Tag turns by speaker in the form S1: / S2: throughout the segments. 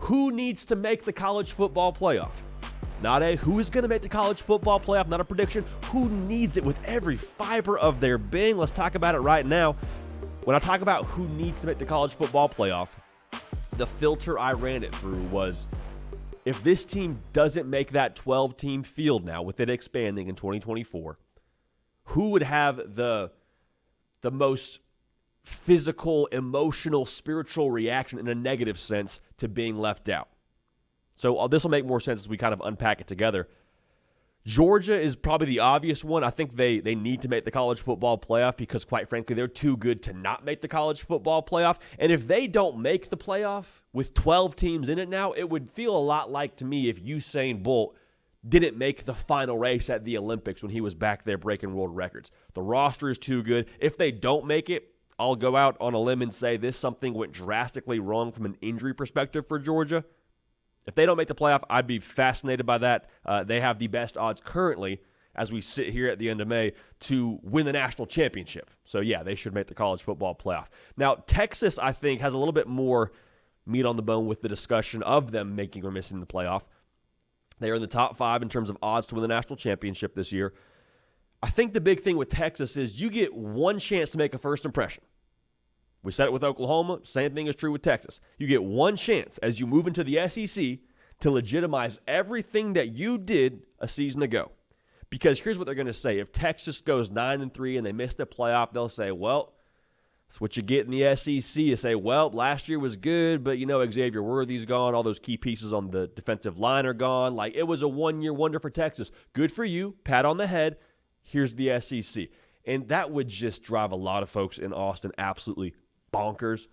S1: who needs to make the college football playoff. Not a who is going to make the college football playoff, not a prediction. Who needs it with every fiber of their being? Let's talk about it right now. When I talk about who needs to make the college football playoff, the filter I ran it through was, if this team doesn't make that 12-team field now, with it expanding in 2024, who would have the most physical, emotional, spiritual reaction in a negative sense to being left out? So this will make more sense as we kind of unpack it together. Georgia is probably the obvious one. I think they need to make the college football playoff because, quite frankly, they're too good to not make the college football playoff. And if they don't make the playoff with 12 teams in it now, it would feel a lot like, to me, if Usain Bolt didn't make the final race at the Olympics when he was back there breaking world records. The roster is too good. If they don't make it, I'll go out on a limb and say something went drastically wrong from an injury perspective for Georgia. If they don't make the playoff, I'd be fascinated by that. They have the best odds currently, as we sit here at the end of May, to win the national championship. So, yeah, they should make the college football playoff. Now, Texas, I think, has a little bit more meat on the bone with the discussion of them making or missing the playoff. They are in the top 5 in terms of odds to win the national championship this year. I think the big thing with Texas is you get one chance to make a first impression. We said it with Oklahoma. Same thing is true with Texas. You get one chance as you move into the SEC to legitimize everything that you did a season ago. Because here's what they're going to say. If Texas goes 9-3 and they miss the playoff, they'll say, well, that's what you get in the SEC. You say, well, last year was good, but, Xavier Worthy's gone. All those key pieces on the defensive line are gone. Like, it was a one-year wonder for Texas. Good for you. Pat on the head. Here's the SEC. And that would just drive a lot of folks in Austin absolutely bonkers.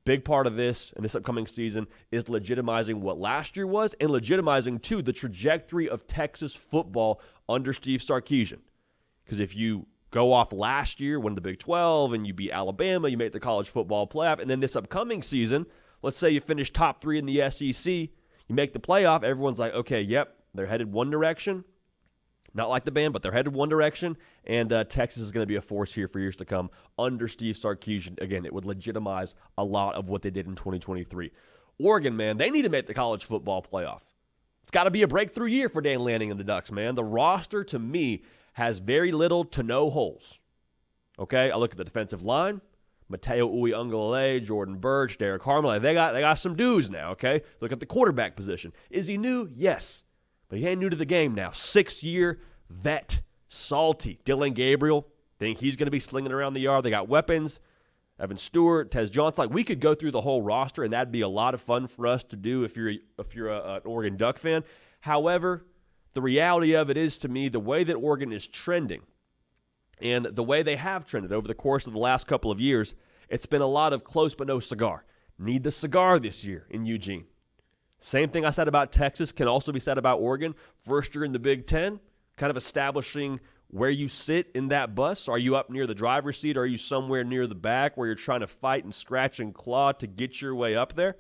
S1: Big part of this and this upcoming season is legitimizing what last year was and legitimizing, too, the trajectory of Texas football under Steve Sarkisian. Because if you go off last year, win the Big 12, and you beat Alabama, you make the college football playoff, and then this upcoming season, let's say you finish top 3 in the SEC, you make the playoff, everyone's like, okay, yep, they're headed one direction. Not like the band, but they're headed one direction, and Texas is going to be a force here for years to come under Steve Sarkisian. Again, it would legitimize a lot of what they did in 2023. Oregon, man, they need to make the college football playoff. It's got to be a breakthrough year for Dan Lanning and the Ducks, man. The roster, to me, has very little to no holes. Okay, I look at the defensive line. Mateo Uiagalelei, Jordan Burch, Derek Harmon. They got some dudes now, okay? Look at the quarterback position. Is he new? Yes. But he ain't new to the game now. 6-year vet, salty. Dylan Gabriel, think he's going to be slinging around the yard. They got weapons. Evan Stewart, Tez Johnson. Like, we could go through the whole roster, and that'd be a lot of fun for us to do if you're an Oregon Duck fan. However, the reality of it is, to me, the way that Oregon is trending and the way they have trended over the course of the last couple of years, it's been a lot of close but no cigar. Need the cigar this year in Eugene. Same thing I said about Texas can also be said about Oregon. First year in the Big Ten, kind of establishing where you sit in that bus. Are you up near the driver's seat, or are you somewhere near the back where you're trying to fight and scratch and claw to get your way up there?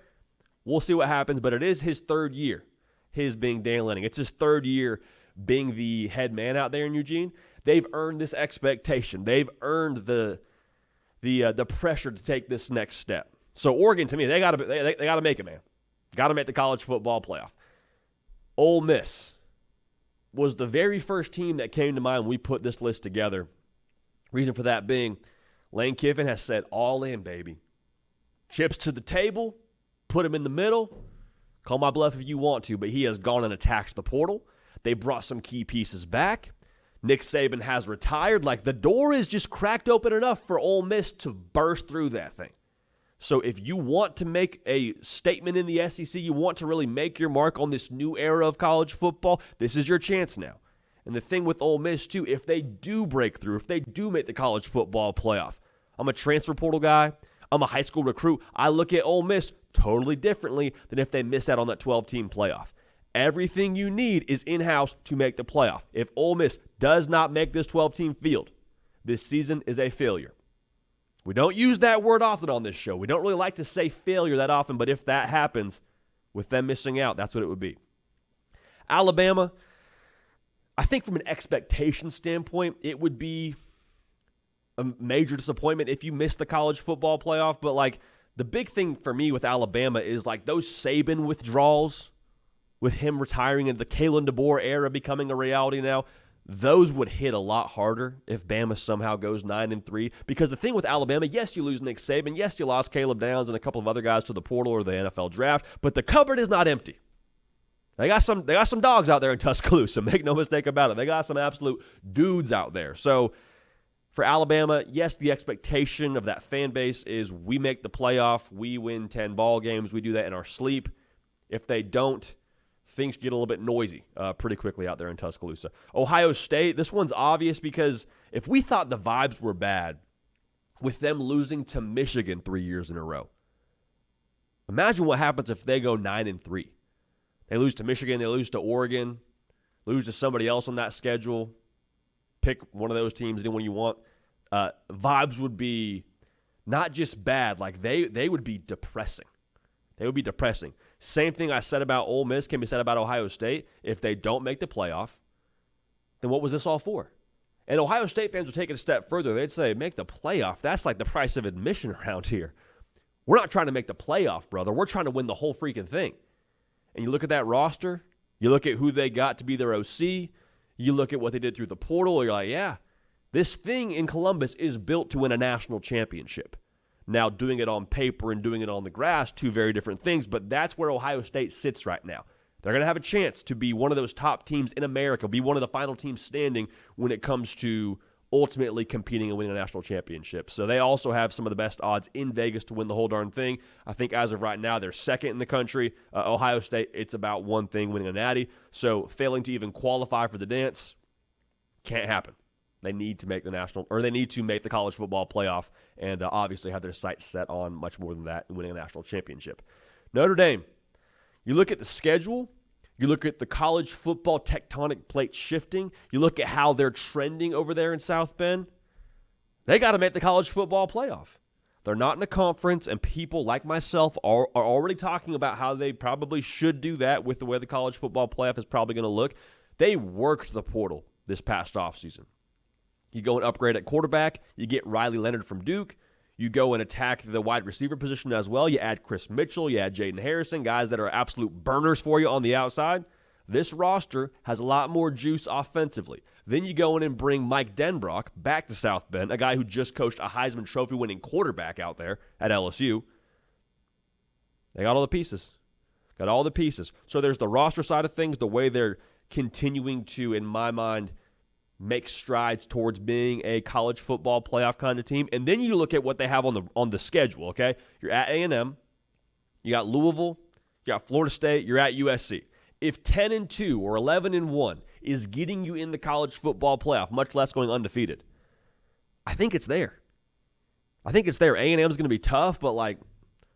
S1: We'll see what happens, but it is his third year, his being Dan Lanning. It's his third year being the head man out there in Eugene. They've earned this expectation. They've earned the pressure to take this next step. So Oregon, to me, they got to make it, man. Got to make the college football playoff. Ole Miss was the very first team that came to mind when we put this list together. Reason for that being, Lane Kiffin has said all in, baby. Chips to the table, put him in the middle. Call my bluff if you want to, but he has gone and attacked the portal. They brought some key pieces back. Nick Saban has retired. Like, the door is just cracked open enough for Ole Miss to burst through that thing. So if you want to make a statement in the SEC, you want to really make your mark on this new era of college football, this is your chance now. And the thing with Ole Miss, too, if they do break through, if they do make the college football playoff, I'm a transfer portal guy. I'm a high school recruit. I look at Ole Miss totally differently than if they missed out on that 12-team playoff. Everything you need is in-house to make the playoff. If Ole Miss does not make this 12-team field, this season is a failure. We don't use that word often on this show. We don't really like to say failure that often, but if that happens, with them missing out, that's what it would be. Alabama, I think from an expectation standpoint, it would be a major disappointment if you missed the college football playoff, but like The big thing for me with Alabama is like those Saban withdrawals, with him retiring and the Kalen DeBoer era becoming a reality now, those would hit a lot harder if Bama somehow goes 9-3. Because the thing with Alabama, yes, you lose Nick Saban. Yes, you lost Caleb Downs and a couple of other guys to the portal or the NFL draft. But the cupboard is not empty. They got some dogs out there in Tuscaloosa. Make no mistake about it. They got some absolute dudes out there. So for Alabama, yes, the expectation of that fan base is we make the playoff. We win 10 ball games. We do that in our sleep. If they don't, things get a little bit noisy pretty quickly out there in Tuscaloosa. Ohio State, this one's obvious because if we thought the vibes were bad with them losing to Michigan 3 years in a row, imagine what happens if they go 9-3. They lose to Michigan, they lose to Oregon, lose to somebody else on that schedule. Pick one of those teams, anyone you want. Vibes would be not just bad, like they would be depressing. They would be depressing. Same thing I said about Ole Miss can be said about Ohio State. If they don't make the playoff, then what was this all for? And Ohio State fans would take it a step further. They'd say, make the playoff. That's like the price of admission around here. We're not trying to make the playoff, brother. We're trying to win the whole freaking thing. And you look at that roster, you look at who they got to be their OC, you look at what they did through the portal, you're like, yeah, this thing in Columbus is built to win a national championship. Now, doing it on paper and doing it on the grass, two very different things, but that's where Ohio State sits right now. They're going to have a chance to be one of those top teams in America, be one of the final teams standing when it comes to ultimately competing and winning a national championship. So they also have some of the best odds in Vegas to win the whole darn thing. I think as of right now, they're second in the country. Ohio State, it's about one thing, winning a natty. So failing to even qualify for the dance can't happen. They need to make they need to make the college football playoff and obviously have their sights set on much more than that and winning a national championship. Notre Dame, you look at the schedule, you look at the college football tectonic plate shifting, you look at how they're trending over there in South Bend, they got to make the college football playoff. They're not in a conference, and people like myself are already talking about how they probably should do that with the way the college football playoff is probably going to look. They worked the portal this past offseason. You go and upgrade at quarterback. You get Riley Leonard from Duke. You go and attack the wide receiver position as well. You add Chris Mitchell. You add Jaden Harrison, guys that are absolute burners for you on the outside. This roster has a lot more juice offensively. Then you go in and bring Mike Denbrock back to South Bend, a guy who just coached a Heisman Trophy-winning quarterback out there at LSU. They got all the pieces. Got all the pieces. So there's the roster side of things, the way they're continuing to, in my mind, make strides towards being a college football playoff kind of team. And then you look at what they have on the schedule, okay? You're at A&M, you got Louisville, you got Florida State, you're at USC. If 10-2 or 11-1 is getting you in the college football playoff, much less going undefeated, I think it's there. I think it's there. A&M is going to be tough, but like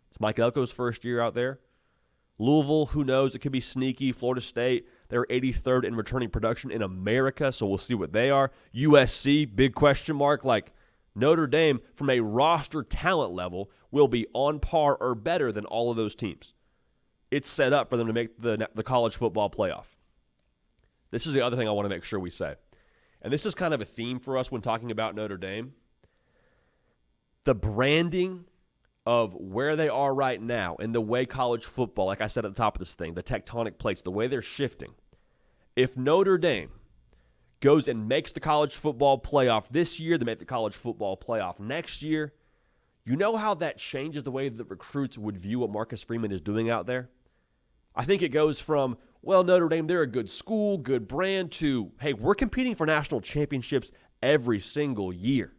S1: it's Mike Elko's first year out there. Louisville, who knows? It could be sneaky. Florida State, they're 83rd in returning production in America, so we'll see what they are. USC, big question mark. Like Notre Dame, from a roster talent level, will be on par or better than all of those teams. It's set up for them to make the college football playoff. This is the other thing I want to make sure we say. And this is kind of a theme for us when talking about Notre Dame. The branding of where they are right now and the way college football, like I said at the top of this thing, the tectonic plates, the way they're shifting. If Notre Dame goes and makes the college football playoff this year, they make the college football playoff next year, you know how that changes the way that recruits would view what Marcus Freeman is doing out there? I think it goes from, well, Notre Dame, they're a good school, good brand, to, hey, we're competing for national championships every single year.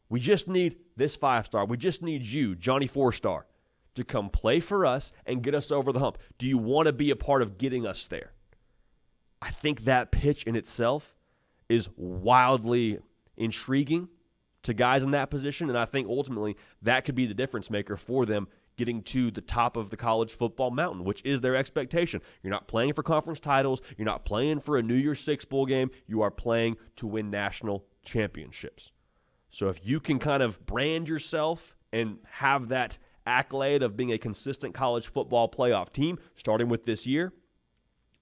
S1: We just need this 5-star. We just need you, Johnny 4-star, to come play for us and get us over the hump. Do you want to be a part of getting us there? I think that pitch in itself is wildly intriguing to guys in that position, and I think ultimately that could be the difference maker for them getting to the top of the college football mountain, which is their expectation. You're not playing for conference titles. You're not playing for a New Year's Six bowl game. You are playing to win national championships. So if you can kind of brand yourself and have that accolade of being a consistent college football playoff team, starting with this year,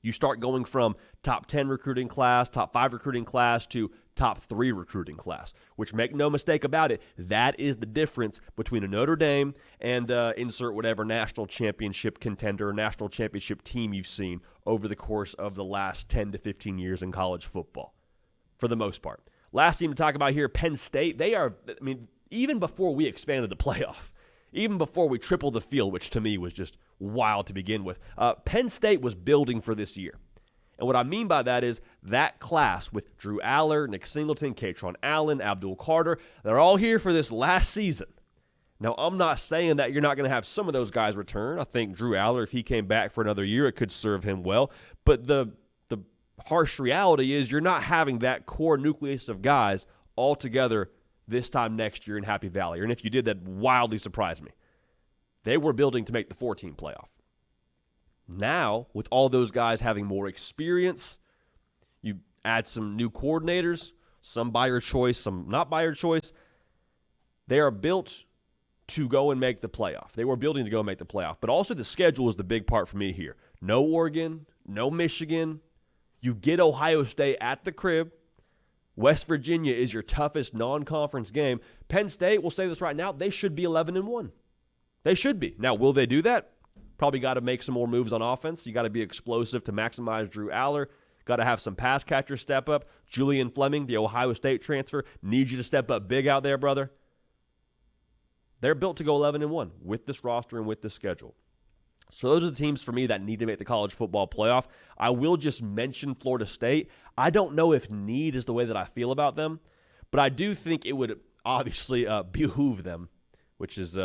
S1: you start going from top 10 recruiting class, top 5 recruiting class to top 3 recruiting class, which, make no mistake about it, that is the difference between a Notre Dame and insert whatever national championship contender or national championship team you've seen over the course of the last 10 to 15 years in college football, for the most part. Last team to talk about here, Penn State. They are, I mean, even before we expanded the playoff, even before we tripled the field, which to me was just wild to begin with, Penn State was building for this year. And what I mean by that is that class with Drew Aller, Nick Singleton, Katron Allen, Abdul Carter, they're all here for this last season. Now, I'm not saying that you're not going to have some of those guys return. I think Drew Aller, if he came back for another year, it could serve him well. But the harsh reality is you're not having that core nucleus of guys all together this time next year in Happy Valley. And if you did, that wildly surprised me. They were building to make the 14 playoff. Now, with all those guys having more experience, you add some new coordinators, some by your choice, some not by your choice. They are built to go and make the playoff. They were building to go and make the playoff. But also the schedule is the big part for me here. No Oregon, no Michigan. You get Ohio State at the crib. West Virginia is your toughest non-conference game. Penn State, we'll say this right now, they should be 11-1. They should be. Now, will they do that? Probably got to make some more moves on offense. You got to be explosive to maximize Drew Aller. Got to have some pass catchers step up. Julian Fleming, the Ohio State transfer, needs you to step up big out there, brother. They're built to go 11-1 with this roster and with this schedule. So those are the teams for me that need to make the college football playoff. I will just mention Florida State. I don't know if need is the way that I feel about them, but I do think it would obviously behoove them, which is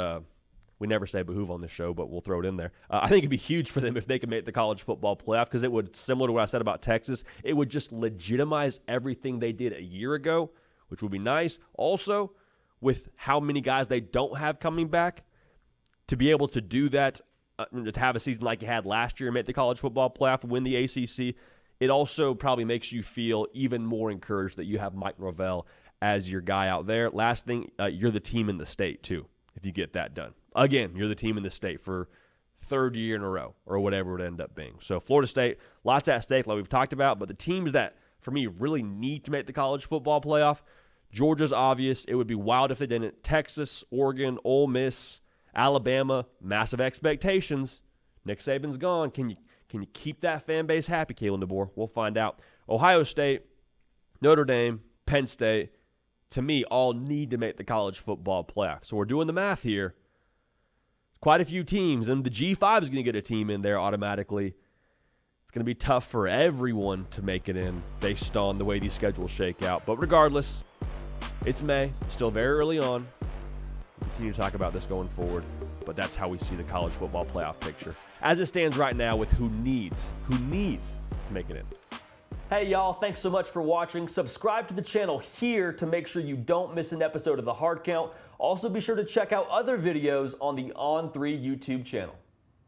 S1: we never say behoove on this show, but we'll throw it in there. I think it'd be huge for them if they could make the college football playoff because it would, similar to what I said about Texas, it would just legitimize everything they did a year ago, which would be nice. Also, with how many guys they don't have coming back, to be able to do that, to have a season like you had last year and make the college football playoff and win the ACC, it also probably makes you feel even more encouraged that you have Mike Norvell as your guy out there. Last thing, you're the team in the state, too, if you get that done. Again, you're the team in the state for third year in a row or whatever it would end up being. So Florida State, lots at stake like we've talked about, but the teams that, for me, really need to make the college football playoff, Georgia's obvious. It would be wild if they didn't. Texas, Oregon, Ole Miss, Alabama, massive expectations. Nick Saban's gone. Can you keep that fan base happy, Kalen DeBoer? We'll find out. Ohio State, Notre Dame, Penn State, to me, all need to make the college football playoff. So we're doing the math here. Quite a few teams, and the G5 is going to get a team in there automatically. It's going to be tough for everyone to make it in based on the way these schedules shake out. But regardless, it's May, still very early on. We'll continue to talk about this going forward, but that's how we see the college football playoff picture as it stands right now with who needs to make it in. Hey y'all, thanks so much for watching. Subscribe to the channel here to make sure you don't miss an episode of The Hard Count. Also be sure to check out other videos on the On3 YouTube channel.